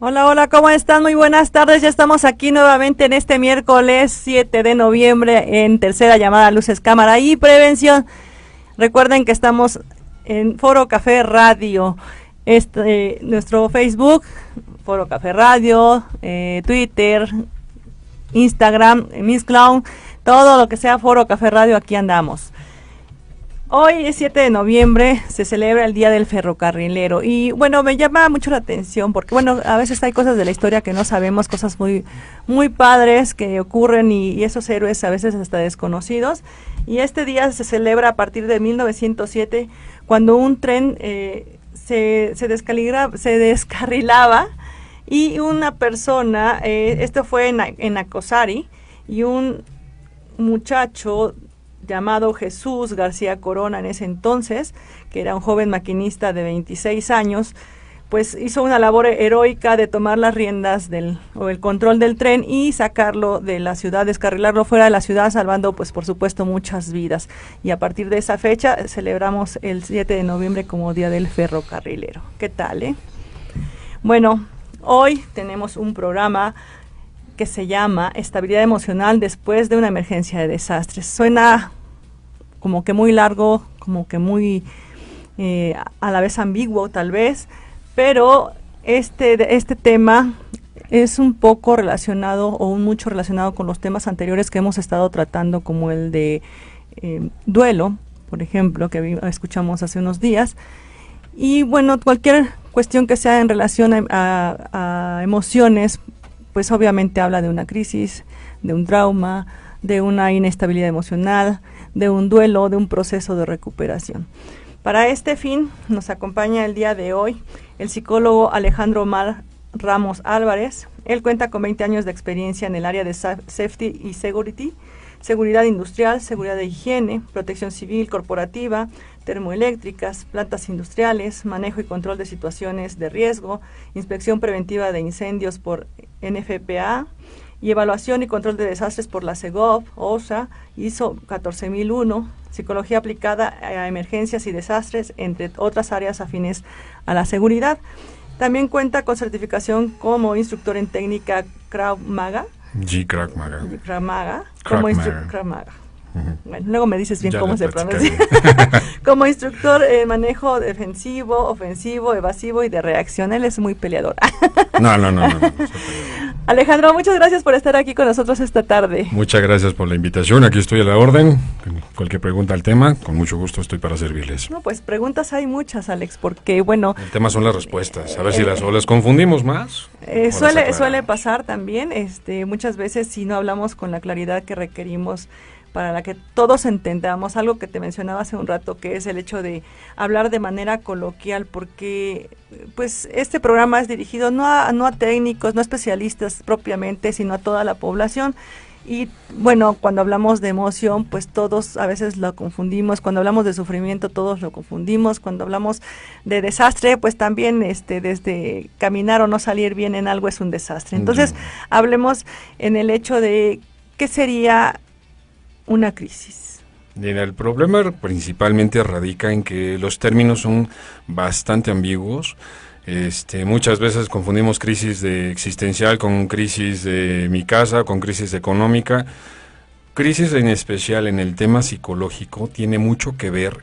Hola, hola, ¿cómo están? Muy buenas tardes. Ya estamos aquí nuevamente en este miércoles 7 de noviembre en tercera llamada Luces, Cámara y Prevención. Recuerden que estamos en Foro Café Radio, nuestro Facebook, Foro Café Radio, Twitter, Instagram, Miss Clown, todo lo que sea Foro Café Radio, aquí andamos. Hoy es 7 de noviembre, se celebra el Día del Ferrocarrilero y bueno, me llama mucho la atención porque bueno, a veces hay cosas de la historia que no sabemos, cosas muy padres que ocurren y esos héroes a veces hasta desconocidos, y este día se celebra a partir de 1907 cuando un tren se descarrilaba y una persona, esto fue en Nacosari, y un muchacho llamado Jesús García Corona en ese entonces, que era un joven maquinista de 26 años, pues hizo una labor heroica de tomar las riendas o el control del tren y sacarlo de la ciudad, descarrilarlo fuera de la ciudad, salvando pues por supuesto muchas vidas. Y a partir de esa fecha celebramos el 7 de noviembre como Día del Ferrocarrilero. ¿Qué tal, Bueno, hoy tenemos un programa que se llama Estabilidad Emocional después de una emergencia de desastres. Suena como que muy largo, como que muy a la vez ambiguo tal vez, pero este tema es un poco relacionado o mucho relacionado con los temas anteriores que hemos estado tratando, como el de duelo, por ejemplo, que escuchamos hace unos días. Y bueno, cualquier cuestión que sea en relación a emociones, pues obviamente habla de una crisis, de un trauma, de una inestabilidad emocional, de un duelo, de un proceso de recuperación. Para este fin nos acompaña el día de hoy el psicólogo Alejandro Omar Ramos Álvarez. Él cuenta con 20 años de experiencia en el área de safety y security, seguridad industrial, seguridad de higiene, protección civil corporativa, termoeléctricas, plantas industriales, manejo y control de situaciones de riesgo, inspección preventiva de incendios por NFPA, y evaluación y control de desastres por la CEGOV, OSHA, ISO 14001, psicología aplicada a emergencias y desastres, entre otras áreas afines a la seguridad. También cuenta con certificación como instructor en técnica Krav Maga. Krav Maga. Krav Maga. Como Krav Maga. Bueno, luego me dices bien cómo se pronuncia. Como instructor en manejo defensivo, ofensivo, evasivo y de reacción. Él es muy peleador. No. Alejandro, muchas gracias por estar aquí con nosotros esta tarde. Muchas gracias por la invitación. Aquí estoy a la orden. Cualquier pregunta al tema, con mucho gusto estoy para servirles. No, pues preguntas hay muchas, Alex, porque bueno... El tema son las respuestas. A ver si las confundimos más. Suele pasar también. Muchas veces si no hablamos con la claridad que requerimos para la que todos entendamos, algo que te mencionaba hace un rato, que es el hecho de hablar de manera coloquial, porque pues este programa es dirigido no a técnicos, no a especialistas propiamente, sino a toda la población. Y bueno, cuando hablamos de emoción, pues todos a veces lo confundimos. Cuando hablamos de sufrimiento, todos lo confundimos. Cuando hablamos de desastre, pues también desde caminar o no salir bien en algo es un desastre. Entonces, hablemos en el hecho de qué sería una crisis. Bien, el problema principalmente radica en que los términos son bastante ambiguos. Muchas veces confundimos crisis existencial con crisis de mi casa, con crisis económica. Crisis en especial en el tema psicológico tiene mucho que ver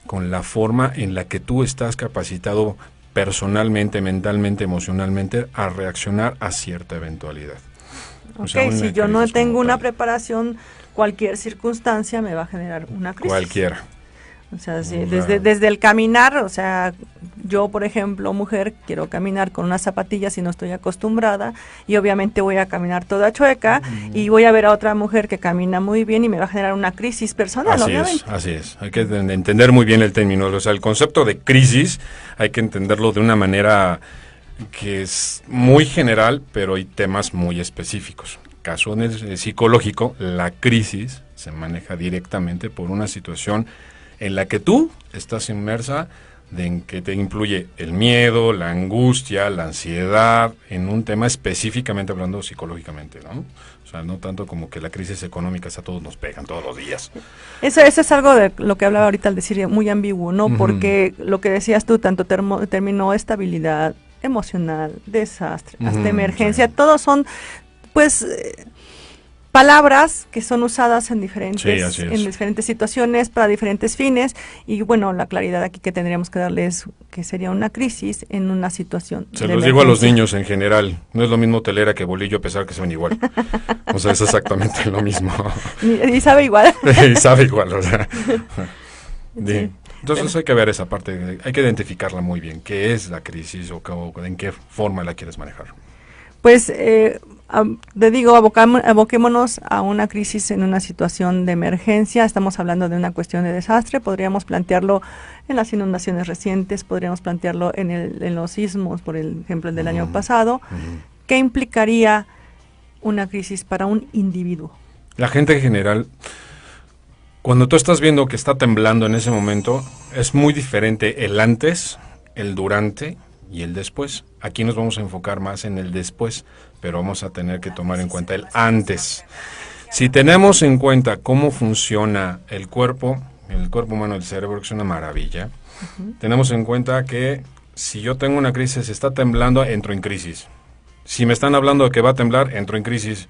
con la forma en la que tú estás capacitado personalmente, mentalmente, emocionalmente a reaccionar a cierta eventualidad. Ok, si yo no tengo una preparación, cualquier circunstancia me va a generar una crisis. Cualquiera. O sea, sí, desde el caminar, o sea, yo, por ejemplo, mujer, quiero caminar con unas zapatillas y no estoy acostumbrada, y obviamente voy a caminar toda chueca, y voy a ver a otra mujer que camina muy bien y me va a generar una crisis personal, obviamente. Así es. Hay que entender muy bien el término. O sea, el concepto de crisis hay que entenderlo de una manera que es muy general, pero hay temas muy específicos. Caso en el psicológico, la crisis se maneja directamente por una situación en la que tú estás inmersa, en que te influye el miedo, la angustia, la ansiedad, en un tema específicamente hablando psicológicamente, ¿no? O sea, no tanto como que la crisis económica a todos nos pegan todos los días. Eso es algo de lo que hablaba ahorita al decir muy ambiguo, ¿no? Porque lo que decías tú, tanto término estabilidad, emocional, desastre, hasta emergencia, sí. todos son, pues, palabras que son usadas en diferentes situaciones, para diferentes fines, y bueno, la claridad aquí que tendríamos que darle es que sería una crisis en una situación Se de los digo a los emergencia. niños en general, no es lo mismo telera que bolillo, a pesar que se ven igual. O sea, es exactamente lo mismo. Y sabe igual. Y sabe igual, o sea. Sí. Entonces Bueno. hay que ver esa parte, hay que identificarla muy bien, qué es la crisis o en qué forma la quieres manejar. Pues, te digo, aboquémonos a una crisis en una situación de emergencia. Estamos hablando de una cuestión de desastre. Podríamos plantearlo en las inundaciones recientes, podríamos plantearlo en los sismos, por ejemplo, el del año pasado. ¿Qué implicaría una crisis para un individuo? La gente en general, cuando tú estás viendo que está temblando en ese momento, es muy diferente el antes, el durante y el después. Aquí nos vamos a enfocar más en el después, pero vamos a tener que tomar en cuenta el antes. Si tenemos en cuenta cómo funciona el cuerpo humano, el cerebro, que es una maravilla, tenemos en cuenta que si yo tengo una crisis, está temblando, entro en crisis. Si me están hablando de que va a temblar, entro en crisis.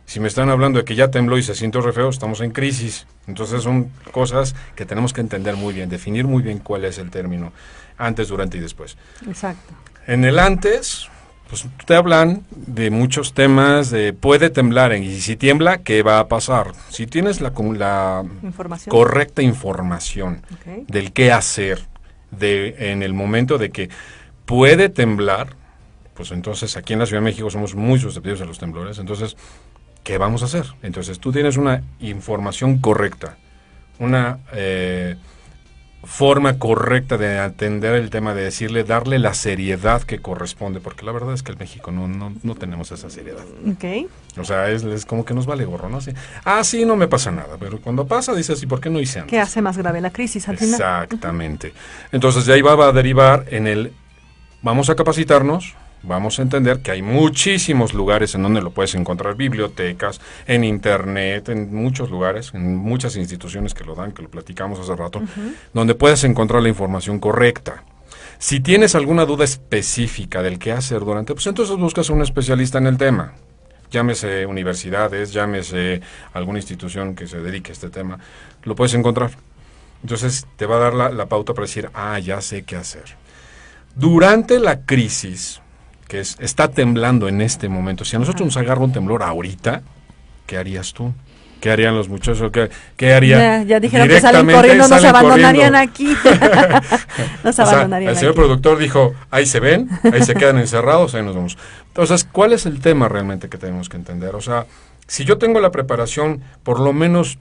Si me están hablando de que ya tembló y se sintió re feo, estamos en crisis. Entonces son cosas que tenemos que entender muy bien, definir muy bien cuál es el término, antes, durante y después. Exacto. En el antes, pues te hablan de muchos temas, de puede temblar, y si tiembla, ¿qué va a pasar? Si tienes la correcta información del qué hacer en el momento de que puede temblar, pues entonces aquí en la Ciudad de México somos muy susceptibles a los temblores, entonces, ¿qué vamos a hacer? Entonces tú tienes una información correcta, una forma correcta de atender el tema, de darle la seriedad que corresponde, porque la verdad es que en México no tenemos esa seriedad. Okay. O sea, es como que nos vale gorro, ¿no? Sí, no me pasa nada, pero cuando pasa dices, ¿y por qué no hice antes? ¿Qué hace más grave la crisis al final? Exactamente. Entonces de ahí va a derivar vamos a capacitarnos, vamos a entender que hay muchísimos lugares en donde lo puedes encontrar, bibliotecas, en internet, en muchos lugares, en muchas instituciones que lo dan, que lo platicamos hace rato, donde puedes encontrar la información correcta. Si tienes alguna duda específica del qué hacer durante, pues entonces buscas a un especialista en el tema. Llámese universidades, llámese alguna institución que se dedique a este tema, lo puedes encontrar. Entonces te va a dar la pauta para decir, ya sé qué hacer. Durante la crisis, que está temblando en este momento, si a nosotros nos agarra un temblor ahorita, ¿qué harías tú? ¿Qué harían los muchachos? ¿Qué haría? Ya dijeron que salen corriendo, nos abandonarían aquí. Nos abandonarían el señor aquí. productor dijo, ahí se ven, ahí se quedan encerrados, ahí nos vamos. Entonces, ¿cuál es el tema realmente que tenemos que entender? O sea, si yo tengo la preparación, por lo menos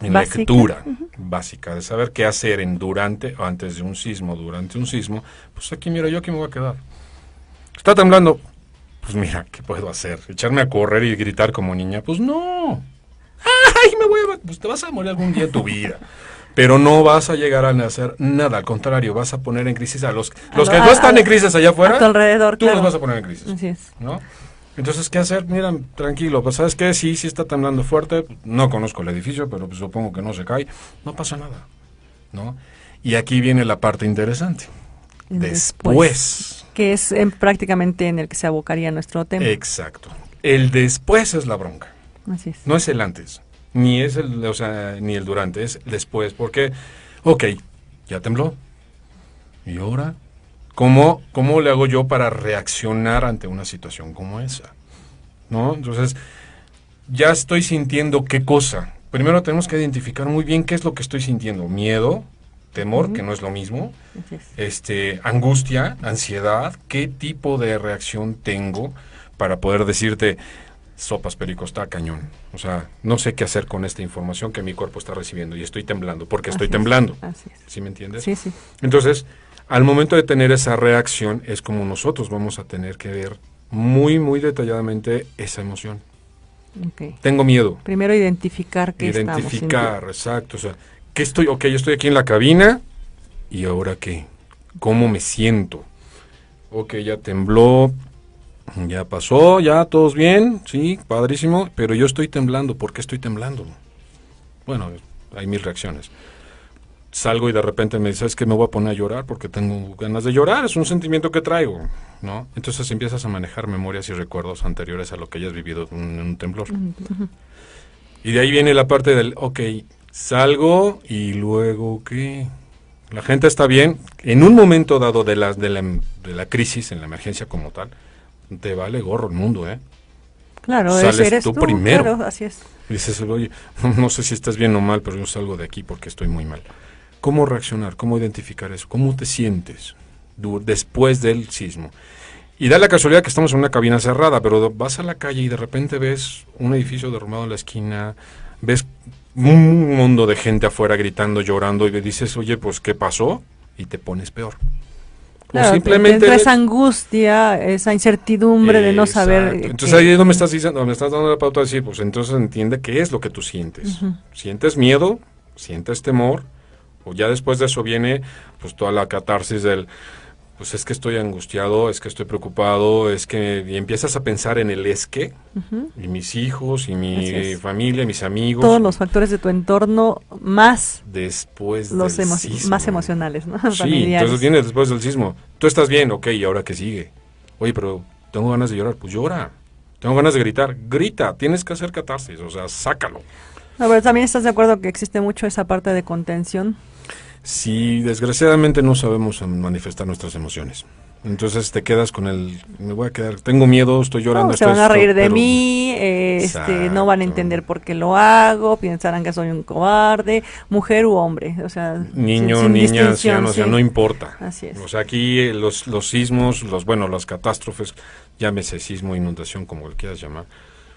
en básica. Lectura básica, de saber qué hacer durante o antes de un sismo, durante un sismo, pues aquí, mira, yo aquí me voy a quedar. ¿Está temblando? Pues mira, ¿qué puedo hacer? ¿Echarme a correr y gritar como niña? Pues no. ¡Ay, pues te vas a morir algún día en tu vida. Pero no vas a llegar a hacer nada, al contrario, vas a poner en crisis a los que no están en crisis allá afuera, a tu alrededor, tú claro. los vas a poner en crisis. Así es. ¿No? Entonces, ¿qué hacer? Mira, tranquilo, pues ¿sabes qué? Sí está temblando fuerte, no conozco el edificio, pero pues, supongo que no se cae, no pasa nada, ¿no? Y aquí viene la parte interesante. Después. Que es prácticamente en el que se abocaría nuestro tema. Exacto. El después es la bronca. Así es. No es el antes, ni el durante, es el después, porque, ya tembló, ¿y ahora? ¿Cómo le hago yo para reaccionar ante una situación como esa? ¿No? Entonces, ya estoy sintiendo qué cosa. Primero tenemos que identificar muy bien qué es lo que estoy sintiendo. Miedo, temor, que no es lo mismo, angustia, ansiedad, qué tipo de reacción tengo para poder decirte, sopas, perico, está cañón. O sea, no sé qué hacer con esta información que mi cuerpo está recibiendo y estoy temblando, porque estoy temblando. Así es. ¿Sí me entiendes? Sí, sí. Entonces, al momento de tener esa reacción, es como nosotros vamos a tener que ver muy, muy detalladamente esa emoción. Okay. Tengo miedo. Primero identificar qué estamos sintiendo. Exacto. O sea, yo estoy aquí en la cabina, ¿y ahora qué? ¿Cómo me siento? Ya tembló, ya pasó, ya todos bien, sí, padrísimo, pero yo estoy temblando. ¿Por qué estoy temblando? Bueno, hay mil reacciones. salgo y de repente me dice, es que me voy a poner a llorar porque tengo ganas de llorar, es un sentimiento que traigo, ¿no? Entonces empiezas a manejar memorias y recuerdos anteriores a lo que hayas vivido en un temblor. Y de ahí viene la parte del, ok, salgo y luego, ¿qué? La gente está bien. En un momento dado de la crisis, en la emergencia como tal, te vale gorro el mundo, ¿eh? Claro, Sales eres tú tú primero. Claro, así es. Dices, oye, no sé si estás bien o mal, pero yo salgo de aquí porque estoy muy mal. ¿Cómo reaccionar? ¿Cómo identificar eso? ¿Cómo te sientes después del sismo? Y da la casualidad que estamos en una cabina cerrada, pero vas a la calle y de repente ves un edificio derrumbado en la esquina, ves un mundo de gente afuera gritando, llorando, y le dices, oye, pues, ¿qué pasó? Y te pones peor. Claro, simplemente esa angustia, esa incertidumbre de no saber. Entonces ahí no me estás diciendo, me estás dando la pauta de decir, pues entonces entiende qué es lo que tú sientes. ¿Sientes miedo? ¿Sientes temor? O ya después de eso viene pues toda la catarsis del, pues es que estoy angustiado, es que estoy preocupado, es que, y empiezas a pensar en el es que, y mis hijos, y mi familia, mis amigos. Todos los factores de tu entorno más después los del sismo. más emocionales, ¿no? Sí, entonces viene después del sismo. Tú estás bien, ok, ¿y ahora qué sigue? Oye, pero tengo ganas de llorar, pues llora. Tengo ganas de gritar, grita, tienes que hacer catarsis, o sea, sácalo. A ver, ¿también estás de acuerdo que existe mucho esa parte de contención? Sí, desgraciadamente no sabemos manifestar nuestras emociones. Entonces te quedas con me voy a quedar, tengo miedo, estoy llorando. No, se van a reír de mí, no van a entender por qué lo hago, pensarán que soy un cobarde, mujer u hombre, o sea, niño, niña, anciano, o sea, no importa. Así es. O sea, aquí los sismos, las catástrofes, llámese sismo, inundación, como lo quieras llamar,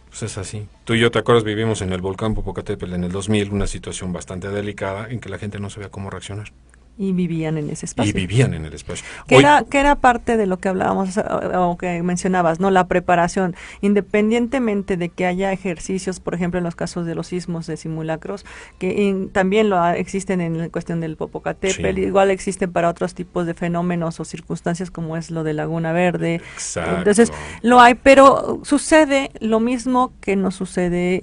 pues es así. Tú y yo, ¿te acuerdas? Vivimos en el volcán Popocatépetl en el 2000, una situación bastante delicada en que la gente no sabía cómo reaccionar. Y vivían en ese espacio. Que era parte de lo que hablábamos, o que mencionabas, ¿no? La preparación, independientemente de que haya ejercicios, por ejemplo, en los casos de los sismos de simulacros, que también existen en la cuestión del Popocatépetl, igual existen para otros tipos de fenómenos o circunstancias como es lo de Laguna Verde. Exacto. Entonces, lo hay, pero sucede lo mismo que nos sucedió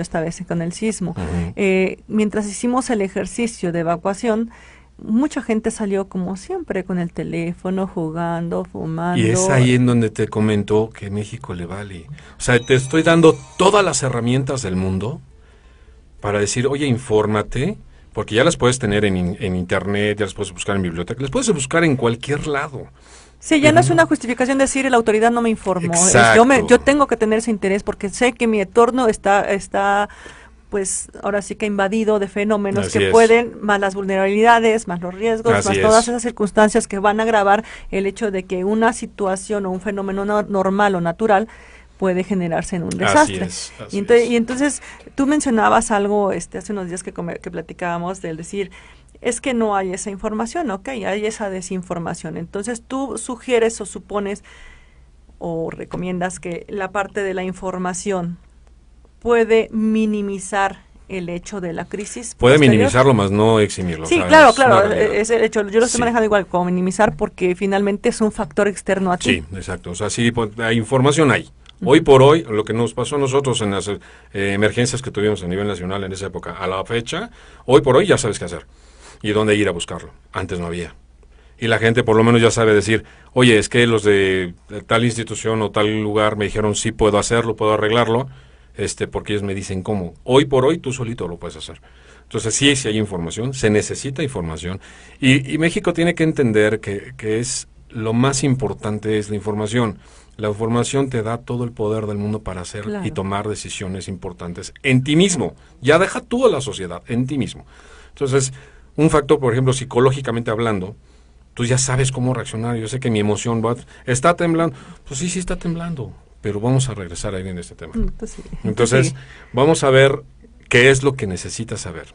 esta vez con el sismo. Mientras hicimos el ejercicio de evacuación, mucha gente salió como siempre con el teléfono, jugando, fumando. Y es ahí en donde te comento que México le vale. O sea, te estoy dando todas las herramientas del mundo para decir, oye, infórmate, porque ya las puedes tener en internet, ya las puedes buscar en biblioteca, las puedes buscar en cualquier lado. Sí, ya no es una justificación decir la autoridad no me informó. Yo tengo que tener ese interés porque sé que mi entorno está pues ahora sí que invadido de fenómenos que pueden, más las vulnerabilidades, más los riesgos, más todas esas circunstancias que van a agravar el hecho de que una situación o un fenómeno normal o natural puede generarse en un desastre. Y entonces tú mencionabas algo hace unos días que platicábamos del decir, es que no hay esa información, ok, hay esa desinformación. Entonces tú sugieres o supones o recomiendas que la parte de la información puede minimizar el hecho de la crisis. Puede minimizarlo, más no eximirlo. Sí, claro, es el hecho. Yo lo estoy manejando igual como minimizar porque finalmente es un factor externo a ti. Sí, exacto. O sea, sí, hay información ahí. Hoy por hoy, lo que nos pasó a nosotros en las emergencias que tuvimos a nivel nacional en esa época, a la fecha, hoy por hoy ya sabes qué hacer y dónde ir a buscarlo. Antes no había. Y la gente por lo menos ya sabe decir, oye, es que los de tal institución o tal lugar me dijeron sí puedo hacerlo, puedo arreglarlo, porque ellos me dicen cómo. Hoy por hoy tú solito lo puedes hacer. Entonces sí hay información, se necesita información y México tiene que entender que es lo más importante es la información. La información te da todo el poder del mundo para hacer y tomar decisiones importantes en ti mismo. Ya deja tú a la sociedad, en ti mismo. Entonces, un factor, por ejemplo, psicológicamente hablando, tú ya sabes cómo reaccionar. Yo sé que mi emoción está temblando. Pues sí está temblando. Pero vamos a regresar ahí en este tema. Entonces, vamos a ver qué es lo que necesitas saber.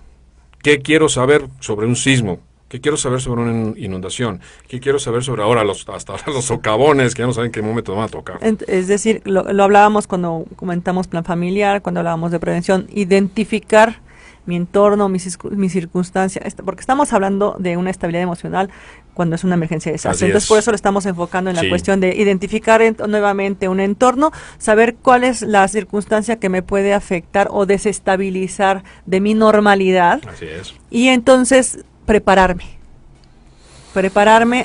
¿Qué quiero saber sobre un sismo? ¿Qué quiero saber sobre una inundación? ¿Qué quiero saber sobre hasta ahora los socavones, que ya no saben en qué momento van a tocar? Es decir, lo hablábamos cuando comentamos plan familiar, cuando hablábamos de prevención, identificar mi entorno, mis circunstancias, porque estamos hablando de una estabilidad emocional cuando es una emergencia de desastre. Así Entonces, es. por eso lo estamos enfocando en la Sí. cuestión de identificar nuevamente un entorno, saber cuál es la circunstancia que me puede afectar o desestabilizar de mi normalidad, Así es. y entonces prepararme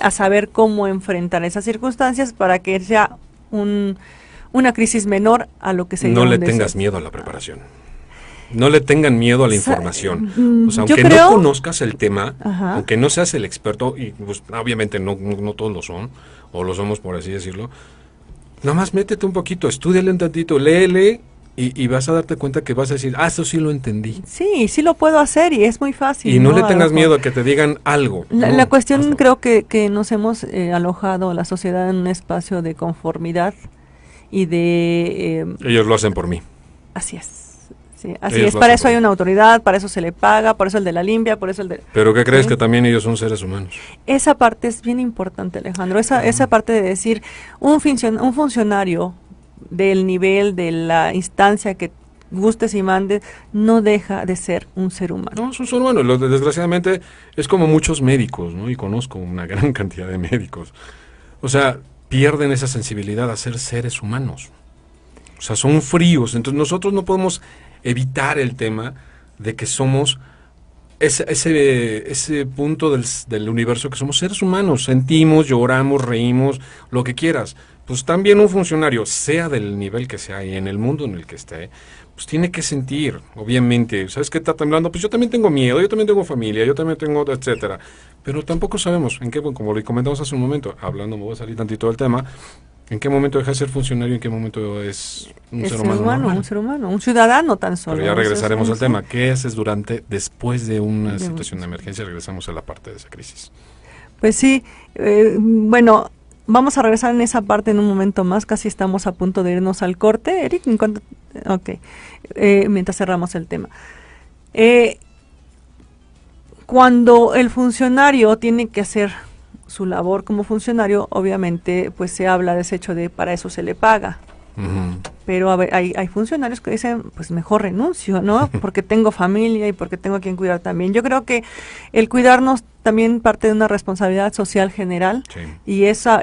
a saber cómo enfrentar esas circunstancias para que sea una crisis menor a lo que sería No un le desastre. tengas miedo a la preparación. No le tengan miedo a la información. O sea, yo aunque creo- no conozcas el tema, Ajá. aunque no seas el experto, y pues, obviamente no todos lo son, o lo somos por así decirlo, nada más métete un poquito, estúdiale un tantito, léele, y vas a darte cuenta que vas a decir, eso sí lo entendí. Sí, sí lo puedo hacer y es muy fácil. Y no le A lo tengas mejor. miedo a que te digan algo. La No, cuestión hazlo. creo que nos hemos alojado la sociedad en un espacio de conformidad y de... Ellos lo hacen por mí. así es. Sí, así Ellos es. lo Para hacen eso por hay mí. una autoridad, para eso se le paga, por eso el de la limpia, por eso el de... Pero ¿qué crees? Sí. Que también ellos son seres humanos. Esa parte es bien importante, Alejandro. Esa parte de decir, un funcionario del nivel, de la instancia que gustes y mandes, no deja de ser un ser humano. No, es un ser humano. Desgraciadamente es como muchos médicos, ¿no? Y conozco una gran cantidad de médicos. O sea, pierden esa sensibilidad a ser seres humanos. O sea, son fríos. Entonces nosotros no podemos evitar el tema de que somos ese punto del universo que somos seres humanos. Sentimos, lloramos, reímos, lo que quieras. Pues también un funcionario, sea del nivel que sea y en el mundo en el que esté, pues tiene que sentir, obviamente. ¿Sabes qué está temblando? Pues yo también tengo miedo, yo también tengo familia, yo también tengo, etcétera. Pero tampoco sabemos en qué, como lo comentamos hace un momento, hablando, me voy a salir tantito del tema, en qué momento deja de ser funcionario y en qué momento es un ser humano normal. Un ser humano, un ciudadano tan solo. Pero ya regresaremos al Sí. tema. ¿Qué haces después de una De situación de emergencia? Regresamos a la parte de esa crisis. Pues sí, bueno, vamos a regresar en esa parte en un momento más. Casi estamos a punto de irnos al corte, Eric. Ok, mientras cerramos el tema. Cuando el funcionario tiene que hacer su labor como funcionario, obviamente, pues se habla de ese hecho de para eso se le paga. Ujú. Pero a ver, hay funcionarios que dicen, pues mejor renuncio, ¿no? Porque tengo familia y porque tengo a quien cuidar también. Yo creo que el cuidarnos también parte de una responsabilidad social general, Sí. y esa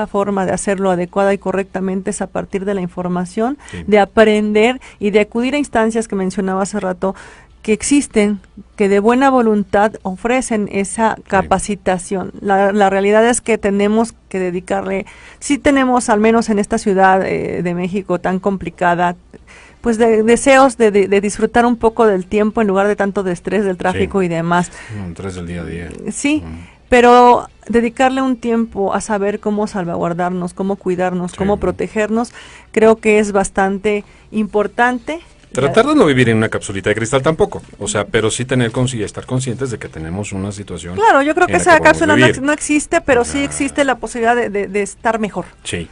forma de hacerlo adecuada y correctamente es a partir de la información, Sí. de aprender y de acudir a instancias que mencionaba hace rato, que existen, que de buena voluntad ofrecen esa capacitación. La realidad es que tenemos que dedicarle, sí tenemos, al menos en esta ciudad de México tan complicada, pues deseos de disfrutar un poco del tiempo en lugar de tanto de estrés del tráfico Sí. y demás. Tres del día a día. Sí, pero dedicarle un tiempo a saber cómo salvaguardarnos, cómo cuidarnos, Sí. cómo protegernos, creo que es bastante importante. Tratar de no vivir en una capsulita de cristal tampoco, o sea, pero sí estar conscientes de que tenemos una situación. Claro, yo creo que en la esa podemos cápsula vivir. no existe, pero sí Ah. existe la posibilidad de estar mejor. Sí.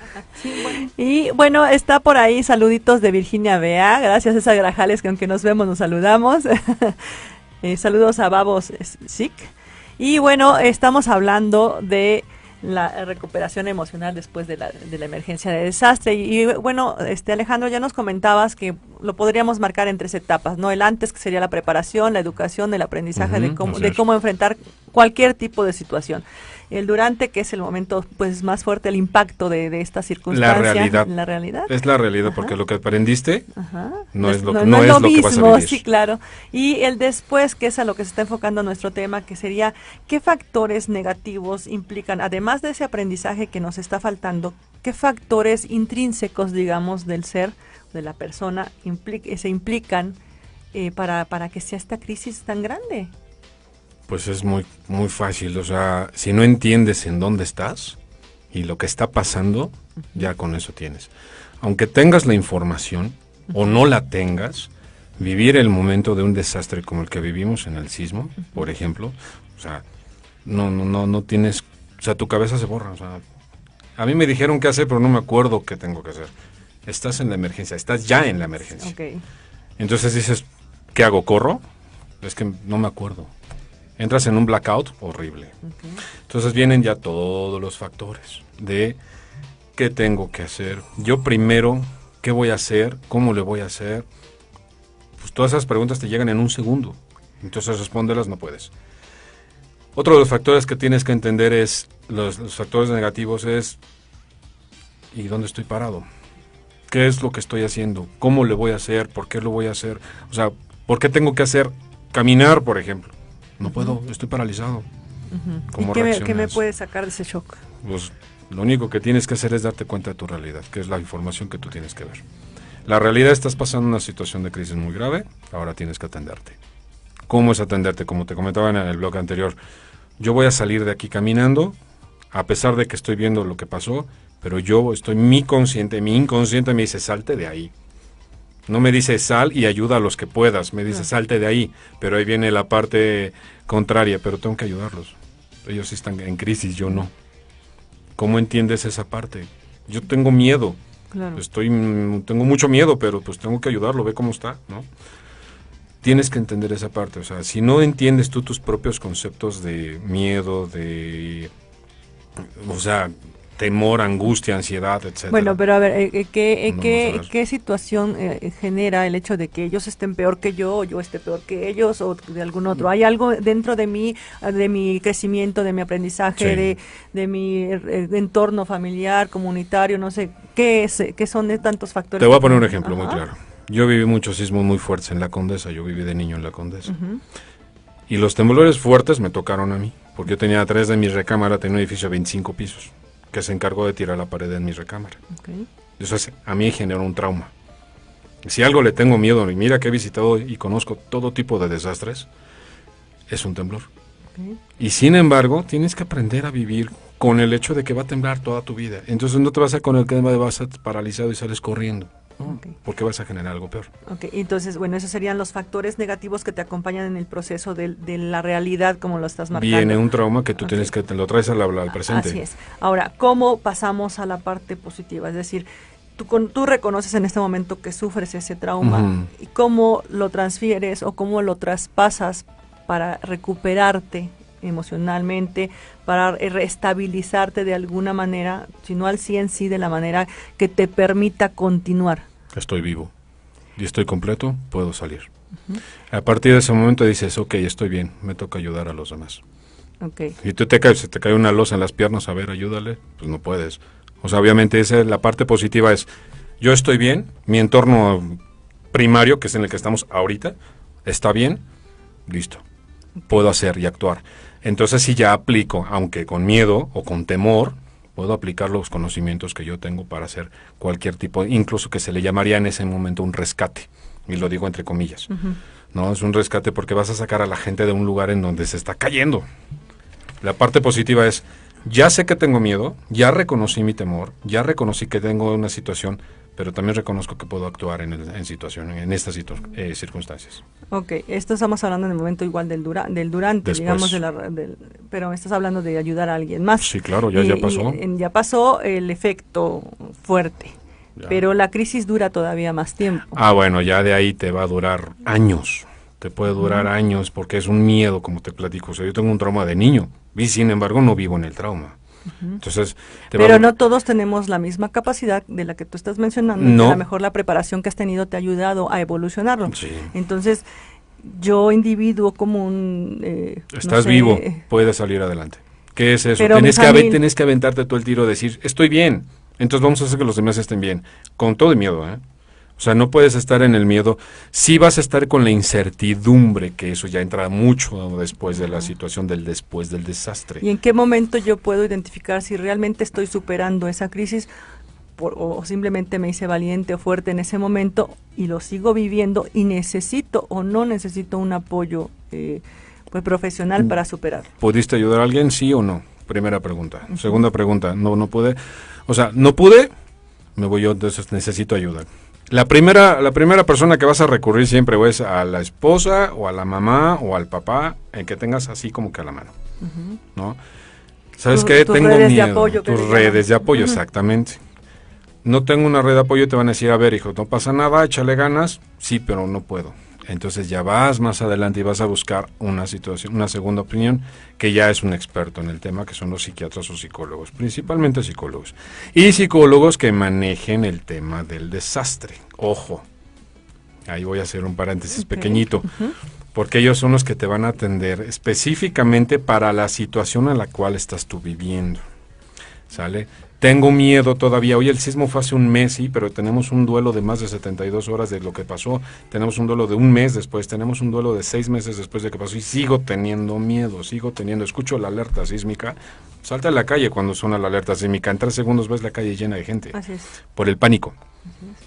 Y bueno, está por ahí saluditos de Virginia Bea, gracias a Grajales, que aunque nos vemos nos saludamos. Saludos a Babos Sick. Y bueno, estamos hablando de la recuperación emocional después de la emergencia de desastre. Y bueno, Alejandro, ya nos comentabas que lo podríamos marcar en 3 etapas, ¿no? El antes, que sería la preparación, la educación, el aprendizaje de cómo enfrentar cualquier tipo de situación. El durante, que es el momento pues más fuerte, el impacto de esta circunstancia. La realidad. La realidad. Es la realidad, Ajá. porque lo que aprendiste Ajá. no es lo no que es vas a mismo, vivir. sí, claro. Y el después, que es a lo que se está enfocando nuestro tema, que sería qué factores negativos implican, además de ese aprendizaje que nos está faltando, qué factores intrínsecos, digamos, del ser, de la persona, se implican para que sea esta crisis tan grande. Pues es muy, muy fácil, o sea, si no entiendes en dónde estás y lo que está pasando, ya con eso tienes. Aunque tengas la información o no la tengas, vivir el momento de un desastre como el que vivimos en el sismo, por ejemplo, o sea, no tienes, o sea, tu cabeza se borra, o sea, a mí me dijeron qué hacer, pero no me acuerdo qué tengo que hacer. Estás en la emergencia, estás ya en la emergencia. Okay. Entonces dices, ¿qué hago? ¿Corro? Es que no me acuerdo. Entras en un blackout horrible. Okay. Entonces vienen ya todos los factores de qué tengo que hacer. Yo primero, ¿qué voy a hacer? ¿Cómo le voy a hacer? Pues todas esas preguntas te llegan en un segundo. Entonces respóndelas no puedes. Otro de los factores que tienes que entender es, los factores negativos es, ¿y dónde estoy parado? ¿Qué es lo que estoy haciendo? ¿Cómo le voy a hacer? ¿Por qué lo voy a hacer? O sea, ¿por qué tengo que hacer caminar, por ejemplo? No puedo, estoy paralizado. ¿Y qué me puede sacar de ese shock? Pues lo único que tienes que hacer es darte cuenta de tu realidad, que es la información que tú tienes que ver. La realidad, estás pasando una situación de crisis muy grave, ahora tienes que atenderte. ¿Cómo es atenderte? Como te comentaba en el blog anterior, yo voy a salir de aquí caminando, a pesar de que estoy viendo lo que pasó, pero mi inconsciente me dice, salte de ahí. No me dice sal y ayuda a los que puedas, me dice salte de ahí, pero ahí viene la parte contraria, pero tengo que ayudarlos. Ellos sí están en crisis, yo no. ¿Cómo entiendes esa parte? Yo tengo miedo, claro. Tengo mucho miedo, pero pues tengo que ayudarlo, ve cómo está, ¿no? Tienes que entender esa parte, o sea, si no entiendes tú tus propios conceptos de miedo, o sea, temor, angustia, ansiedad, etcétera. Bueno, pero a ver, ¿qué situación genera el hecho de que ellos estén peor que yo esté peor que ellos o de algún otro? ¿Hay algo dentro de mí, de mi crecimiento, de mi aprendizaje, de mi entorno familiar, comunitario, no sé, qué son de tantos factores? Te voy a poner un ejemplo muy claro. Yo viví muchos sismos muy fuertes en la Condesa, yo viví de niño en la Condesa. Y los temblores fuertes me tocaron a mí, porque yo tenía atrás de mi recámara, tenía un edificio de 25 pisos. Que se encargó de tirar la pared en mi recámara. Eso a mí generó un trauma. Si algo le tengo miedo, y mira que he visitado y conozco todo tipo de desastres, es un temblor. Y sin embargo, tienes que aprender a vivir con el hecho de que va a temblar toda tu vida. Entonces no te vas a con el que vas a paralizado y sales corriendo. Porque vas a generar algo peor. Entonces, bueno, esos serían los factores negativos que te acompañan en el proceso de la realidad, como lo estás marcando. Viene un trauma que tú tienes que, te lo traes al presente. Así es. Ahora, ¿cómo pasamos a la parte positiva? Es decir, tú reconoces en este momento que sufres ese trauma, y cómo lo transfieres o cómo lo traspasas para recuperarte emocionalmente, para reestabilizarte de alguna manera, si no al 100, sí de la manera que te permita continuar. Estoy vivo y estoy completo, puedo salir. A partir de ese momento dices, ok, estoy bien, me toca ayudar a los demás. Y tú se te cae una losa en las piernas, a ver, ayúdale, pues no puedes. O sea, obviamente la parte positiva es, yo estoy bien, mi entorno primario, que es en el que estamos ahorita, está bien, listo, puedo hacer y actuar. Entonces si ya aplico, aunque con miedo o con temor, puedo aplicar los conocimientos que yo tengo para hacer cualquier tipo, incluso que se le llamaría en ese momento un rescate, y lo digo entre comillas. No, es un rescate porque vas a sacar a la gente de un lugar en donde se está cayendo. La parte positiva es, ya sé que tengo miedo, ya reconocí mi temor, ya reconocí que tengo una situación, pero también reconozco que puedo actuar en estas circunstancias. Esto estamos hablando en el momento igual del durante, después. Digamos, pero estás hablando de ayudar a alguien más. Sí, claro, ya pasó. Ya pasó el efecto fuerte, pero la crisis dura todavía más tiempo. Bueno, ya de ahí te va a durar años, te puede durar años, porque es un miedo, como te platico. O sea, yo tengo un trauma de niño, y sin embargo no vivo en el trauma. Entonces, pero no todos tenemos la misma capacidad de la que tú estás mencionando. No. A lo mejor la preparación que has tenido te ha ayudado a evolucionarlo. Entonces, yo individuo común... estás vivo, puedes salir adelante. ¿Qué es eso? Tienes que aventarte todo el tiro, decir, estoy bien, entonces vamos a hacer que los demás estén bien. Con todo el miedo, O sea, no puedes estar en el miedo. Sí vas a estar con la incertidumbre, que eso ya entra mucho después de la situación después del desastre. ¿Y en qué momento yo puedo identificar si realmente estoy superando esa crisis o simplemente me hice valiente o fuerte en ese momento y lo sigo viviendo y necesito o no necesito un apoyo profesional para superar? ¿Pudiste ayudar a alguien, sí o no? Primera pregunta. Segunda pregunta, no pude. O sea, no pude, me voy yo, entonces necesito ayuda. La primera persona que vas a recurrir siempre es a la esposa o a la mamá o al papá, que tengas así como que a la mano, ¿no? ¿Sabes qué? Tengo miedo. Tus redes de apoyo, exactamente. No tengo una red de apoyo, te van a decir, a ver, hijo, no pasa nada, échale ganas, sí, pero no puedo. Entonces ya vas más adelante y vas a buscar una segunda opinión, que ya es un experto en el tema, que son los psiquiatras o psicólogos, principalmente psicólogos. Y psicólogos que manejen el tema del desastre. Ojo, ahí voy a hacer un paréntesis pequeñito. porque ellos son los que te van a atender específicamente para la situación en la cual estás tú viviendo. ¿Sale? Tengo miedo todavía. Hoy el sismo fue hace un mes, sí, pero tenemos un duelo de más de 72 horas de lo que pasó. Tenemos un duelo de un mes después, tenemos un duelo de 6 meses después de que pasó y sigo teniendo miedo, escucho la alerta sísmica. Salta a la calle cuando suena la alerta sísmica. En 3 segundos ves la calle llena de gente. Así es. Por el pánico.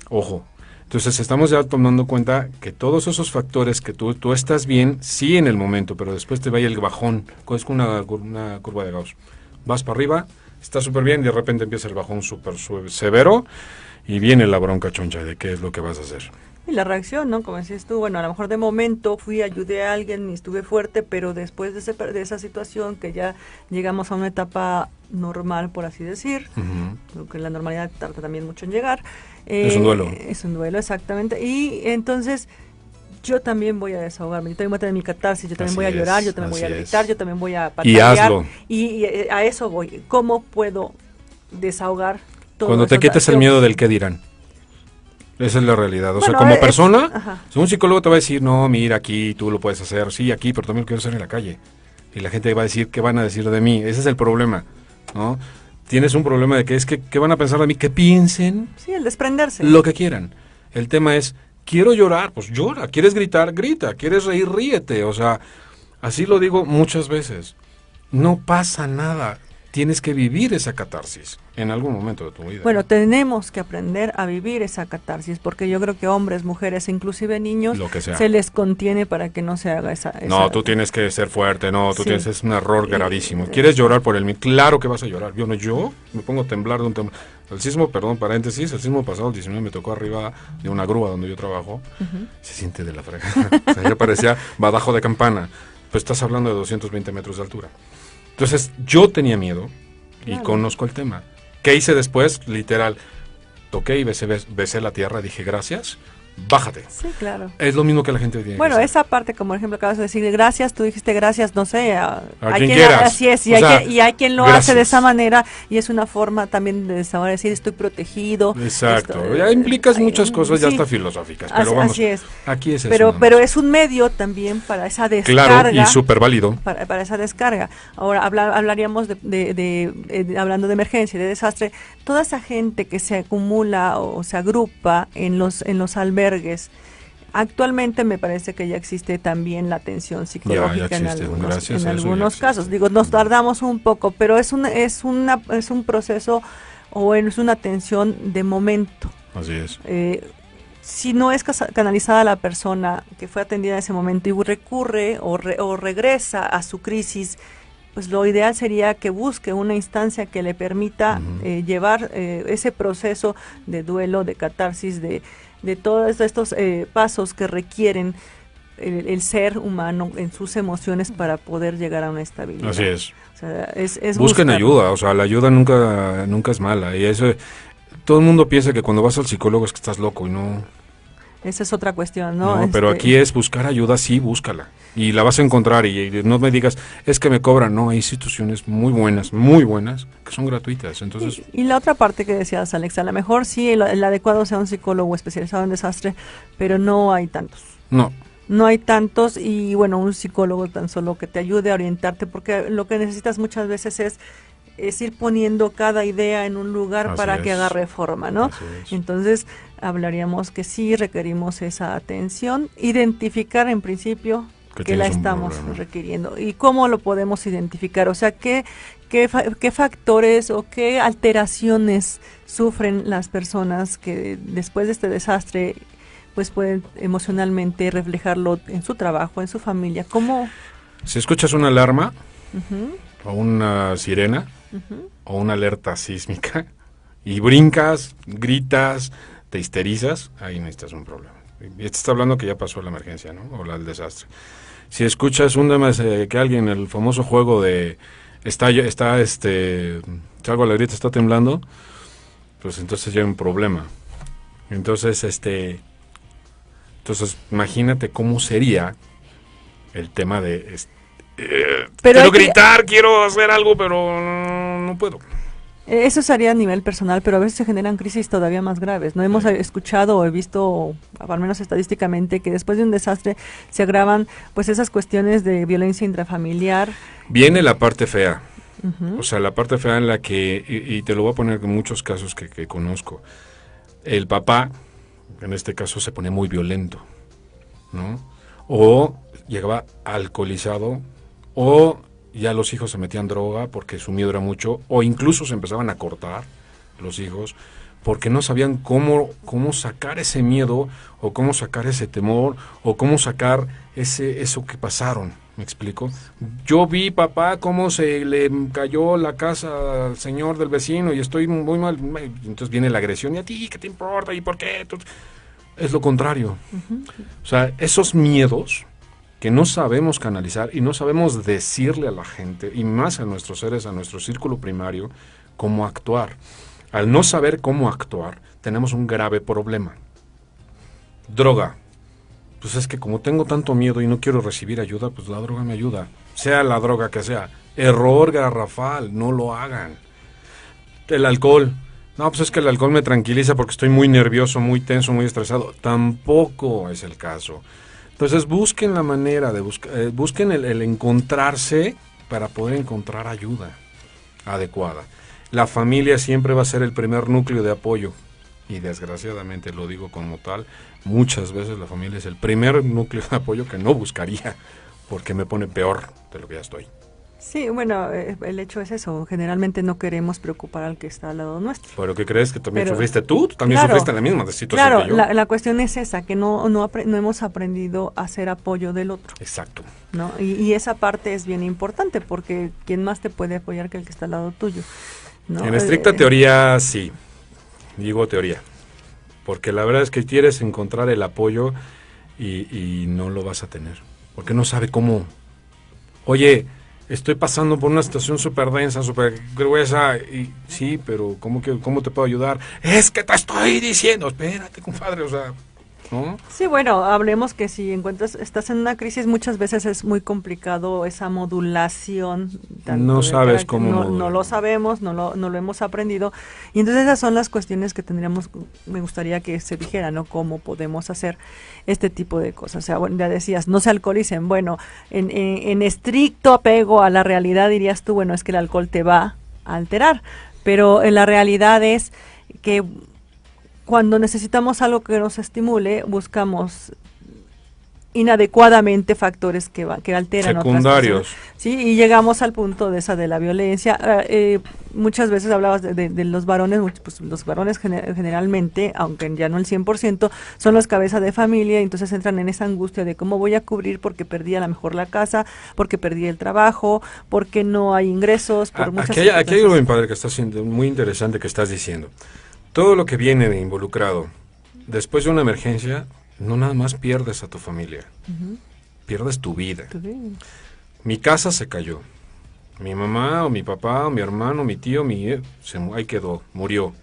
Ojo. Entonces estamos ya tomando cuenta que todos esos factores que tú estás bien, sí en el momento, pero después te vaya el bajón. Es como una curva de Gauss. Vas para arriba, estás súper bien y de repente empieza el bajón súper severo y viene la bronca choncha de qué es lo que vas a hacer. Y la reacción, ¿no? Como decías tú, bueno, a lo mejor de momento ayudé a alguien y estuve fuerte, pero después de esa situación que ya llegamos a una etapa normal, por así decir, porque la normalidad tarda también mucho en llegar. Es un duelo. Es un duelo, exactamente. Y entonces yo también voy a desahogarme, yo también voy a tener mi catarsis, yo también voy a llorar, yo también voy a gritar, yo también voy a patalear. Y hazlo. Y a eso voy. ¿Cómo puedo desahogar todo cuando te quites el miedo del qué dirán? Esa es la realidad. O sea, como persona, un psicólogo te va a decir, no, mira, aquí tú lo puedes hacer, sí, aquí, pero también lo quiero hacer en la calle. Y la gente va a decir, ¿qué van a decir de mí? Ese es el problema, ¿no? Tienes un problema de que es que, ¿qué van a pensar de mí? Que piensen. Sí, el desprenderse. Lo que quieran. El tema es, quiero llorar, pues llora. ¿Quieres gritar? Grita. ¿Quieres reír? Ríete. O sea, así lo digo muchas veces. No pasa nada. Tienes que vivir esa catarsis en algún momento de tu vida. Bueno, tenemos que aprender a vivir esa catarsis, porque yo creo que hombres, mujeres, inclusive niños, se les contiene para que no se haga esa... No, tú tienes que ser fuerte, es un error gravísimo. ¿Quieres llorar por el mío? Claro que vas a llorar. Yo me pongo a temblar de un temblor. El sismo, paréntesis, el sismo pasado, el 19, me tocó arriba de una grúa donde yo trabajo. Se siente de la fregada. O sea, ya parecía badajo de campana. Pues estás hablando de 220 metros de altura. Entonces, yo tenía miedo y conozco el tema. ¿Qué hice después? Literal, toqué y besé la tierra, dije gracias, bájate. Sí, claro. Es lo mismo que la gente tiene bueno, que hacer. Esa parte, como por ejemplo acabas de decir gracias, tú dijiste gracias, no sé, a quien quieras. Así es, y hay quien lo hace de esa manera, y es una forma también de saber decir estoy protegido. Exacto, ya implicas muchas cosas ya hasta filosóficas, pero vamos, así es. Aquí es pero es un medio también para esa descarga. Claro, y súper válido. Para esa descarga. Ahora hablaríamos hablando de emergencia, de desastre, toda esa gente que se acumula o se agrupa en los albergues. Actualmente me parece que ya existe también la atención psicológica en algunos casos. Digo, nos tardamos un poco, pero es un proceso o es una atención de momento. Así es. Si no es canalizada la persona que fue atendida en ese momento y recurre o regresa a su crisis, pues lo ideal sería que busque una instancia que le permita llevar ese proceso de duelo, de catarsis, de todos estos pasos que requieren el ser humano en sus emociones para poder llegar a una estabilidad. Así es. O sea, es busquen ayuda, o sea, la ayuda nunca es mala. Y eso, todo el mundo piensa que cuando vas al psicólogo es que estás loco y no... Esa es otra cuestión, ¿no? No, pero aquí es buscar ayuda, sí, búscala. Y la vas a encontrar y no me digas, es que me cobran. No, hay instituciones muy buenas, que son gratuitas. Entonces y la otra parte que decías, Alex, a lo mejor sí el adecuado sea un psicólogo especializado en desastre, pero no hay tantos. No hay tantos y bueno, un psicólogo tan solo que te ayude a orientarte, porque lo que necesitas muchas veces es ir poniendo cada idea en un lugar para que haga reforma, ¿no? Entonces, hablaríamos que sí requerimos esa atención, identificar en principio que la estamos requiriendo. ¿Y cómo lo podemos identificar? O sea, ¿qué factores o qué alteraciones sufren las personas que después de este desastre pues pueden emocionalmente reflejarlo en su trabajo, en su familia? ¿Cómo? Si escuchas una alarma o una sirena o una alerta sísmica y brincas, gritas, te histerizas, ahí necesitas un problema. Y este está hablando que ya pasó la emergencia, ¿no? O el desastre. Si escuchas que alguien, el famoso juego de salgo a la grieta, está temblando, pues entonces ya hay un problema. Entonces, imagínate cómo sería el tema de quiero gritar, quiero hacer algo, pero no puedo. Eso sería a nivel personal, pero a veces se generan crisis todavía más graves. No hemos escuchado o he visto, al menos estadísticamente, que después de un desastre se agravan pues esas cuestiones de violencia intrafamiliar. Viene la parte fea. Uh-huh. O sea, la parte fea en la que, y te lo voy a poner en muchos casos que conozco, el papá, en este caso, se pone muy violento, ¿no? O llegaba alcoholizado, o ya los hijos se metían droga porque su miedo era mucho, o incluso se empezaban a cortar los hijos porque no sabían cómo sacar ese miedo, o cómo sacar ese temor, o cómo sacar eso que pasaron. ¿Me explico? Yo vi, papá, cómo se le cayó la casa al señor del vecino y estoy muy mal. Entonces viene la agresión. ¿Y a ti qué te importa? ¿Y por qué? Es lo contrario. Uh-huh. O sea, esos miedos que no sabemos canalizar y no sabemos decirle a la gente, y más a nuestros seres, a nuestro círculo primario, cómo actuar. Al no saber cómo actuar, tenemos un grave problema. Droga. Pues es que como tengo tanto miedo y no quiero recibir ayuda, pues la droga me ayuda. Sea la droga que sea. Error garrafal, no lo hagan. El alcohol. No, pues es que el alcohol me tranquiliza porque estoy muy nervioso, muy tenso, muy estresado. Tampoco es el caso. Entonces busquen la manera de busquen el encontrarse para poder encontrar ayuda adecuada. La familia siempre va a ser el primer núcleo de apoyo. Y desgraciadamente lo digo como tal, muchas veces la familia es el primer núcleo de apoyo que no buscaría, porque me pone peor de lo que ya estoy. Sí, bueno, el hecho es eso, generalmente no queremos preocupar al que está al lado nuestro. ¿Pero qué crees? ¿Que también sufriste tú? Tú también sufriste en la misma situación claro, que yo. La cuestión es esa, que no hemos aprendido a ser apoyo del otro. Exacto. ¿No? Y esa parte es bien importante, porque ¿quién más te puede apoyar que el que está al lado tuyo? ¿No? En estricta teoría, sí. Digo teoría, porque la verdad es que quieres encontrar el apoyo y no lo vas a tener, porque no sabe cómo. Oye, estoy pasando por una situación súper densa, súper gruesa, y sí, pero ¿cómo te puedo ayudar? Es que te estoy diciendo, espérate, compadre, o sea, ¿no? Sí, bueno, hablemos que si estás en una crisis, muchas veces es muy complicado esa modulación. No sabes cómo no lo sabemos, no lo hemos aprendido, y entonces esas son las cuestiones que me gustaría que se dijera, ¿no? Cómo podemos hacer este tipo de cosas. O sea, bueno, ya decías, no se alcoholicen. Bueno, en estricto apego a la realidad dirías tú, bueno, es que el alcohol te va a alterar, pero la realidad es que cuando necesitamos algo que nos estimule, buscamos inadecuadamente factores que alteran secundarios. Otras cosas, ¿sí? Y llegamos al punto de la violencia. Muchas veces hablabas de los varones, pues los varones generalmente, aunque ya no el 100%, son los cabeza de familia, y entonces entran en esa angustia de cómo voy a cubrir porque perdí a lo mejor la casa, porque perdí el trabajo, porque no hay ingresos, por muchas cosas. Aquí hay algo, mi padre, que está siendo muy interesante que estás diciendo. Todo lo que viene de involucrado después de una emergencia, no nada más pierdes a tu familia, pierdes tu vida. Mi casa se cayó, mi mamá o mi papá o mi hermano, mi tío, ahí quedó, murió.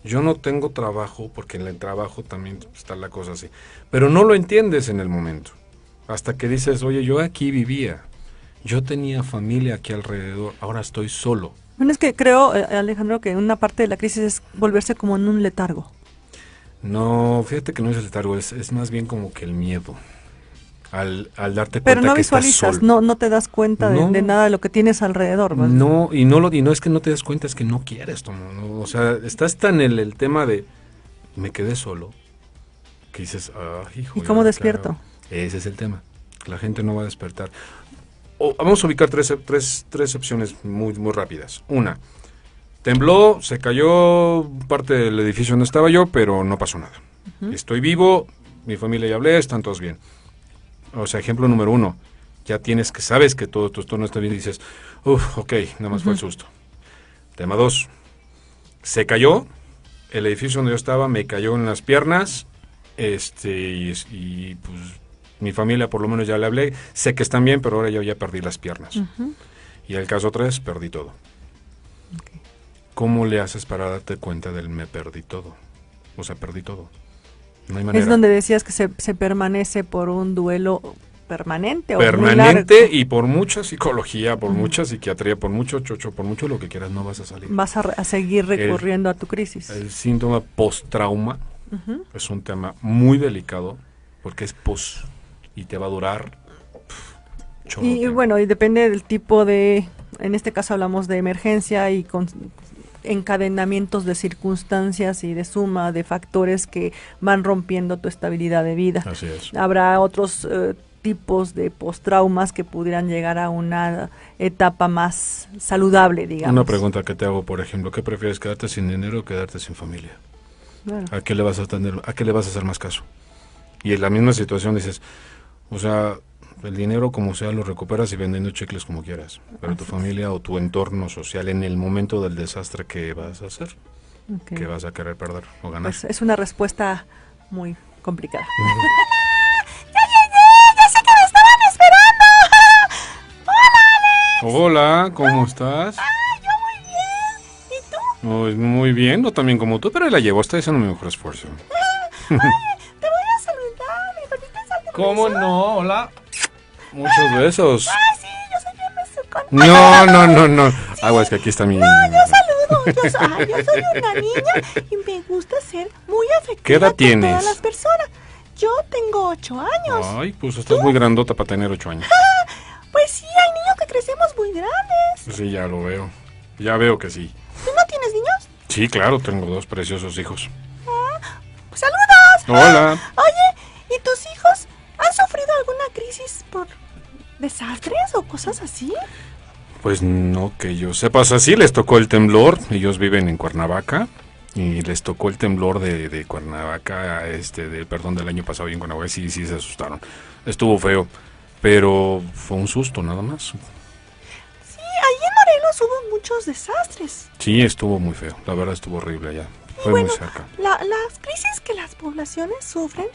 Yo no tengo trabajo porque en el trabajo también está la cosa así, pero no lo entiendes en el momento, hasta que dices, oye, yo aquí vivía, yo tenía familia aquí alrededor, ahora estoy solo. Bueno, es que creo, Alejandro, que una parte de la crisis es volverse como en un letargo. No, fíjate que no es el letargo, es más bien como que el miedo. Al darte cuenta pero no que estás visualizas, solo. no te das cuenta de nada de lo que tienes alrededor, ¿verdad? No, y no es que no te das cuenta, es que no quieres, ¿no? O sea, estás tan en el tema de me quedé solo, que dices, hijo. ¿Y cómo despierto? Ese es el tema, la gente no va a despertar. Vamos a ubicar tres opciones muy, muy rápidas. Una, tembló, se cayó parte del edificio donde estaba yo, pero no pasó nada. Estoy vivo, mi familia ya hablé, están todos bien. O sea, ejemplo número uno, ya sabes que todo tu entorno está bien y dices, ok, nada más fue el susto. Tema 2, se cayó, el edificio donde yo estaba me cayó en las piernas, y pues mi familia por lo menos ya le hablé, sé que están bien, pero ahora yo ya perdí las piernas. Y el caso 3, perdí todo. Okay. ¿Cómo le haces para darte cuenta del me perdí todo? O sea, perdí todo. No hay manera. Es donde decías que se permanece por un duelo permanente o muy largo. Permanente y por mucha psicología, por mucha psiquiatría, por mucho chocho, por mucho lo que quieras, no vas a salir. Vas a seguir recurriendo a tu crisis. El síntoma post-trauma es un tema muy delicado porque es post y te va a durar chorro Y tiempo. bueno, y depende del tipo de, en este caso hablamos de emergencia y con encadenamientos de circunstancias y de suma de factores que van rompiendo tu estabilidad de vida. Así es. Habrá otros tipos de postraumas que pudieran llegar a una etapa más saludable, digamos. Una pregunta que te hago, por ejemplo, ¿qué prefieres, quedarte sin dinero o quedarte sin familia? Claro. ¿A qué le vas a hacer más caso? Y en la misma situación dices, o sea, el dinero como sea lo recuperas y vendiendo chicles como quieras, pero tu familia o tu entorno social en el momento del desastre, ¿qué vas a hacer? Okay. ¿Qué vas a querer perder o ganar? Pues es una respuesta muy complicada. Hola, ¿cómo estás? Yo muy bien. ¿Y tú? Pues muy bien, no tan bien como tú, pero ahí la llevo, estoy haciendo mi mejor esfuerzo. Te voy a saludar, mi gordita, salte. ¿Cómo no? Hola. Muchos besos. Ah, sí, yo soy bien besucón. No. Agua, es que aquí está mi... Yo saludo, yo soy una niña y me gusta ser muy afectiva ¿Qué edad con tienes? todas las personas. Yo tengo 8 años. Ay, pues estás muy grandota para tener 8 años. Pues sí, hay niños que crecemos muy grandes. Sí, ya lo veo. Ya veo que sí. ¿Tú no tienes niños? Sí, claro, tengo 2 preciosos hijos. Pues saludos. Hola. Oye, ¿y tus hijos han sufrido alguna crisis por desastres o cosas así? Pues no que yo sepa, o sea, sí les tocó el temblor. Ellos viven en Cuernavaca y les tocó el temblor de Cuernavaca, del año pasado y en Cuernavaca sí se asustaron. Estuvo feo, pero fue un susto nada más. Sí, ahí en Morelos hubo muchos desastres. Sí, estuvo muy feo, la verdad estuvo horrible allá. Fue Bueno, muy cerca. Las crisis que las poblaciones sufren,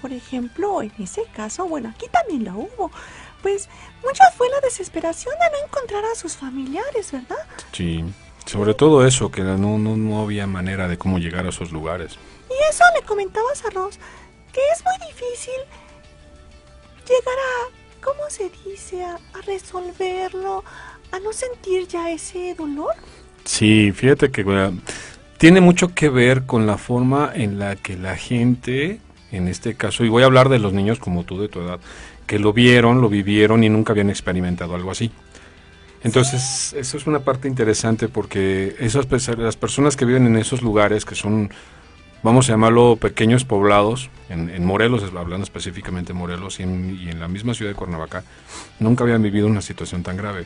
por ejemplo, en ese caso, bueno, aquí también la hubo, pues mucho fue la desesperación de no encontrar a sus familiares, ¿verdad? Sí, sobre todo eso, que no había manera de cómo llegar a esos lugares. Y eso le comentabas a Ross, que es muy difícil llegar a, ¿cómo se dice?, a resolverlo, a no sentir ya ese dolor. Sí, fíjate que tiene mucho que ver con la forma en la que la gente, en este caso, y voy a hablar de los niños como tú de tu edad, que lo vieron, lo vivieron y nunca habían experimentado algo así. Entonces, eso es una parte interesante porque las personas que viven en esos lugares, que son, vamos a llamarlo pequeños poblados, en Morelos, hablando específicamente de Morelos y en la misma ciudad de Cuernavaca, nunca habían vivido una situación tan grave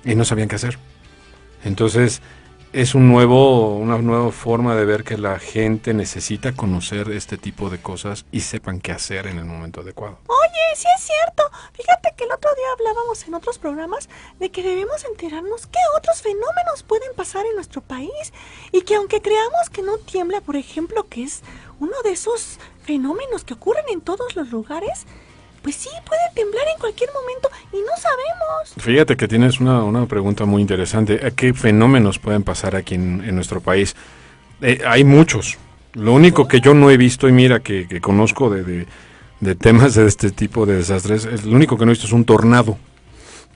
y no sabían qué hacer. Entonces, es una nueva forma de ver que la gente necesita conocer este tipo de cosas y sepan qué hacer en el momento adecuado. Oye, sí es cierto. Fíjate que el otro día hablábamos en otros programas de que debemos enterarnos qué otros fenómenos pueden pasar en nuestro país y que aunque creamos que no tiembla, por ejemplo, que es uno de esos fenómenos que ocurren en todos los lugares, pues sí, puede temblar en cualquier momento y no sabemos. Fíjate que tienes una pregunta muy interesante. ¿Qué fenómenos pueden pasar aquí en nuestro país? Hay muchos. Lo único que yo no he visto, y mira que conozco de temas de este tipo de desastres, lo único que no he visto es un tornado.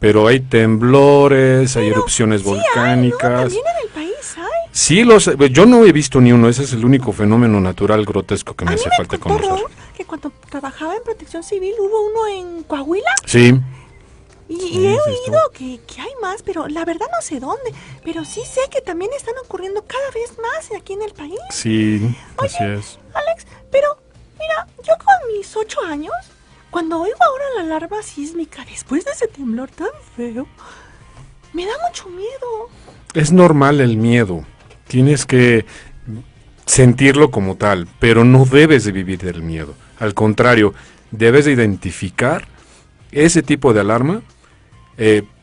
Pero hay temblores, hay erupciones volcánicas. Sí, también en el país hay. Sí, yo no he visto ni uno. Ese es el único fenómeno natural grotesco que me hace falta conocer. Raúl, que cuando trabajaba en Protección Civil hubo uno en Coahuila. Sí. Y he oído que hay más, pero la verdad no sé dónde. Pero sí sé que también están ocurriendo cada vez más aquí en el país. Sí, Oye, así es. Alex, pero mira, yo con mis 8 años, cuando oigo ahora la alarma sísmica después de ese temblor tan feo, me da mucho miedo. Es normal el miedo. Tienes que sentirlo como tal, pero no debes de vivir del miedo. Al contrario, debes de identificar ese tipo de alarma.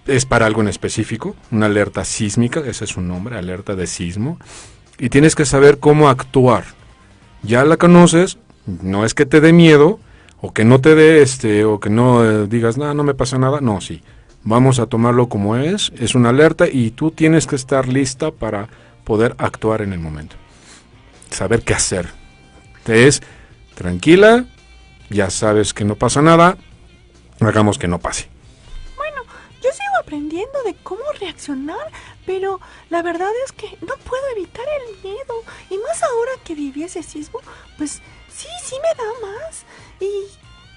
Es para algo en específico, una alerta sísmica, ese es su nombre, alerta de sismo, y tienes que saber cómo actuar. Ya la conoces, no es que te dé miedo, o que no te dé o que no digas, no me pasa nada, no, sí. Vamos a tomarlo como es una alerta y tú tienes que estar lista para poder actuar en el momento. Saber qué hacer. Tranquila, ya sabes que no pasa nada, hagamos que no pase. Bueno, yo sigo aprendiendo de cómo reaccionar, pero la verdad es que no puedo evitar el miedo. Y más ahora que viví ese sismo, pues sí me da más. Y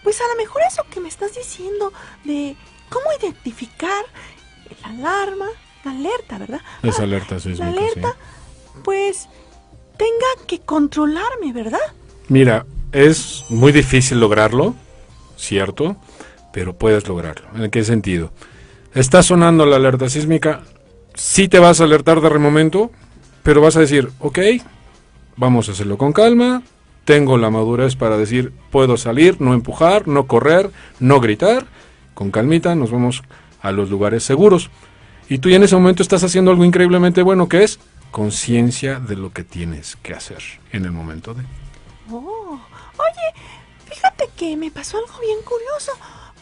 pues a lo mejor eso que me estás diciendo de cómo identificar la alarma, la alerta, ¿verdad? Es alerta sísmica, la alerta, sí. Pues tenga que controlarme, ¿verdad? Mira, es muy difícil lograrlo, cierto, pero puedes lograrlo. ¿En qué sentido? Está sonando la alerta sísmica, sí te vas a alertar de momento, pero vas a decir, ok, vamos a hacerlo con calma, tengo la madurez para decir, puedo salir, no empujar, no correr, no gritar, con calmita nos vamos a los lugares seguros. Y tú ya en ese momento estás haciendo algo increíblemente bueno, que es conciencia de lo que tienes que hacer en el momento de... Oh, oye, fíjate que me pasó algo bien curioso,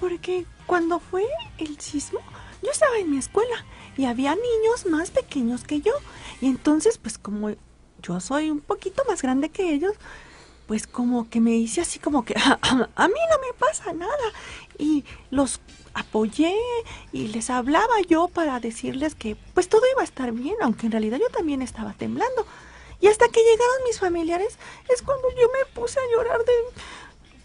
porque cuando fue el sismo, yo estaba en mi escuela y había niños más pequeños que yo. Y entonces, pues como yo soy un poquito más grande que ellos, pues como que me hice así como que a mí no me pasa nada. Y los apoyé y les hablaba yo para decirles que pues todo iba a estar bien, aunque en realidad yo también estaba temblando. Y hasta que llegaron mis familiares es cuando yo me puse a llorar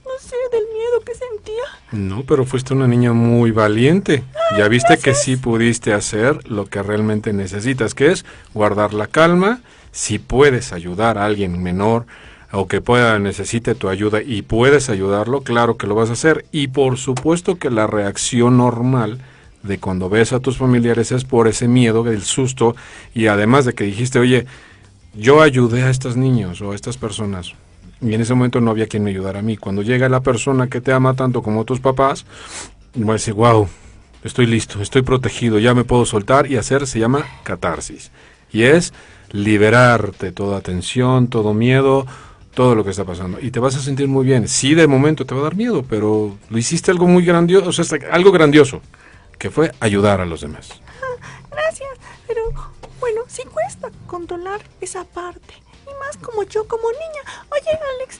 no sé, del miedo que sentía. No, pero fuiste una niña muy valiente. Ya viste gracias. que sí pudiste hacer lo que realmente necesitas, que es guardar la calma. Si puedes ayudar a alguien menor o que necesite tu ayuda y puedes ayudarlo, claro que lo vas a hacer. Y por supuesto que la reacción normal de cuando ves a tus familiares es por ese miedo, el susto, y además de que dijiste, oye, yo ayudé a estos niños o a estas personas, y en ese momento no había quien me ayudara a mí. Cuando llega la persona que te ama tanto como tus papás, va a decir, wow, estoy listo, estoy protegido, ya me puedo soltar y hacer, se llama catarsis. Y es liberarte toda tensión, todo miedo, todo lo que está pasando. Y te vas a sentir muy bien. Sí, de momento te va a dar miedo, pero lo hiciste algo muy grandioso, o sea, algo grandioso, que fue ayudar a los demás. Gracias, pero bueno, sí cuesta controlar esa parte. Y más como yo, como niña. Oye, Alex,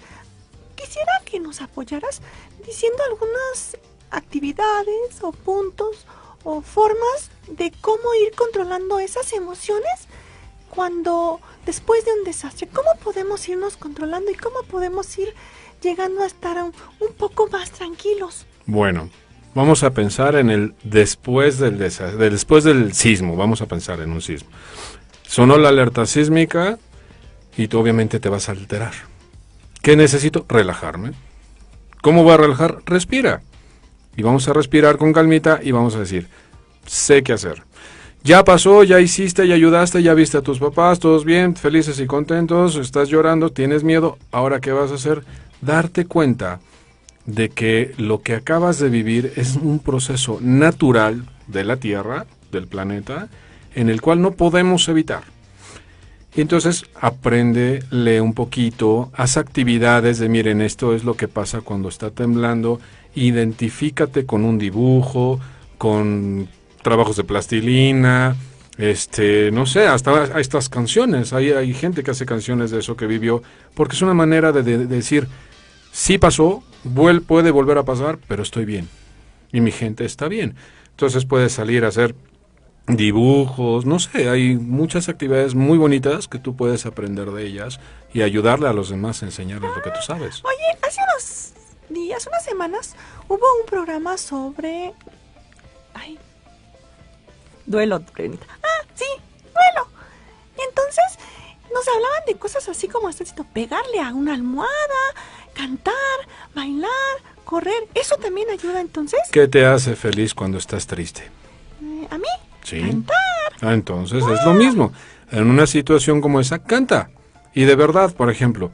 quisiera que nos apoyaras diciendo algunas actividades o puntos o formas de cómo ir controlando esas emociones cuando después de un desastre. ¿Cómo podemos irnos controlando y cómo podemos ir llegando a estar un poco más tranquilos? Bueno, vamos a pensar en el después del desastre, después del sismo. Vamos a pensar en un sismo. Sonó la alerta sísmica y tú obviamente te vas a alterar. ¿Qué necesito? Relajarme. ¿Cómo voy a relajar? Respira. Y vamos a respirar con calmita y vamos a decir, sé qué hacer. Ya pasó, ya hiciste, ya ayudaste, ya viste a tus papás, todos bien, felices y contentos, estás llorando, tienes miedo, ¿ahora qué vas a hacer? Darte cuenta de que lo que acabas de vivir es un proceso natural de la Tierra, del planeta, en el cual no podemos evitar. Y entonces aprende, lee un poquito, haz actividades de, miren, esto es lo que pasa cuando está temblando, identifícate con un dibujo, con trabajos de plastilina, no sé, hasta estas canciones, hay gente que hace canciones de eso que vivió, porque es una manera de decir, sí pasó, puede volver a pasar, pero estoy bien, y mi gente está bien. Entonces puedes salir a hacer dibujos, no sé, hay muchas actividades muy bonitas que tú puedes aprender de ellas y ayudarle a los demás a enseñarles lo que tú sabes. Oye, hace unos días, unas semanas, hubo un programa sobre... duelo, Renita. Sí, duelo. Y entonces nos hablaban de cosas así como pegarle a una almohada, cantar, bailar, correr. ¿Eso también ayuda entonces? ¿Qué te hace feliz cuando estás triste? ¿A mí? Sí. Cantar. Entonces es lo mismo. En una situación como esa, canta. Y de verdad, por ejemplo,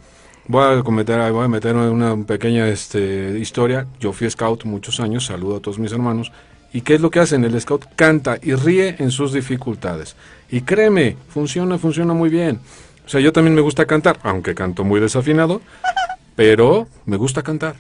voy a meter una pequeña historia. Yo fui scout muchos años, saludo a todos mis hermanos. ¿Y qué es lo que hacen? El scout canta y ríe en sus dificultades. Y créeme, funciona muy bien. O sea, yo también me gusta cantar, aunque canto muy desafinado, pero me gusta cantar.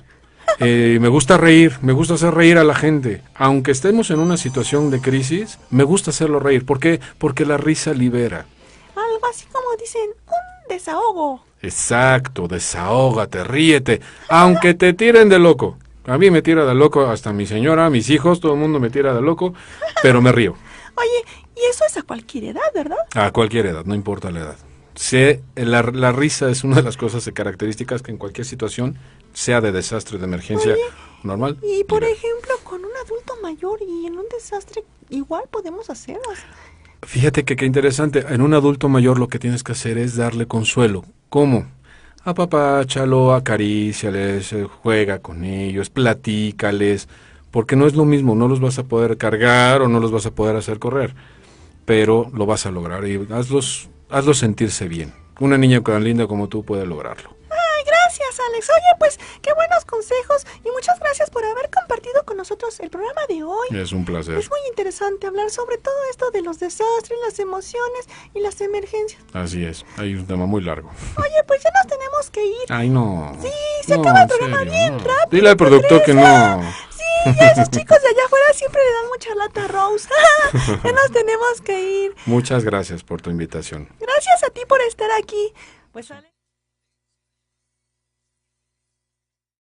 Me gusta reír, me gusta hacer reír a la gente. Aunque estemos en una situación de crisis, me gusta hacerlo reír. ¿Por qué? Porque la risa libera. Algo así como dicen, un desahogo. Exacto, desahógate, ríete, aunque te tiren de loco. A mí me tira de loco, hasta mi señora, mis hijos, todo el mundo me tira de loco, pero me río. Oye, y eso es a cualquier edad, ¿verdad? A cualquier edad, no importa la edad. La risa es una de las cosas características que en cualquier situación, sea de desastre, de emergencia, Oye, normal. Y por ejemplo, con un adulto mayor y en un desastre, igual podemos hacerlo. Fíjate que qué interesante, en un adulto mayor lo que tienes que hacer es darle consuelo. ¿Cómo? Apapáchalo, acaríciales, juega con ellos, platícales, porque no es lo mismo, no los vas a poder cargar o no los vas a poder hacer correr, pero lo vas a lograr y hazlos sentirse bien. Una niña tan linda como tú puede lograrlo. Ay, gracias, Alex. Oye, pues, qué buenos consejos y muchas gracias por haber compartido con nosotros el programa de hoy. Es un placer. Es muy interesante hablar sobre todo esto de los desastres, las emociones y las emergencias. Así es, hay un tema muy largo. Oye, pues ya nos tenemos que ir. Ay, no. Sí, se acaba el programa bien rápido. Dile al productor que no. Sí, esos chicos de allá afuera siempre le dan mucha lata a Rose. Ya nos tenemos que ir. Muchas gracias por tu invitación. Gracias a ti por estar aquí. Pues, Alex.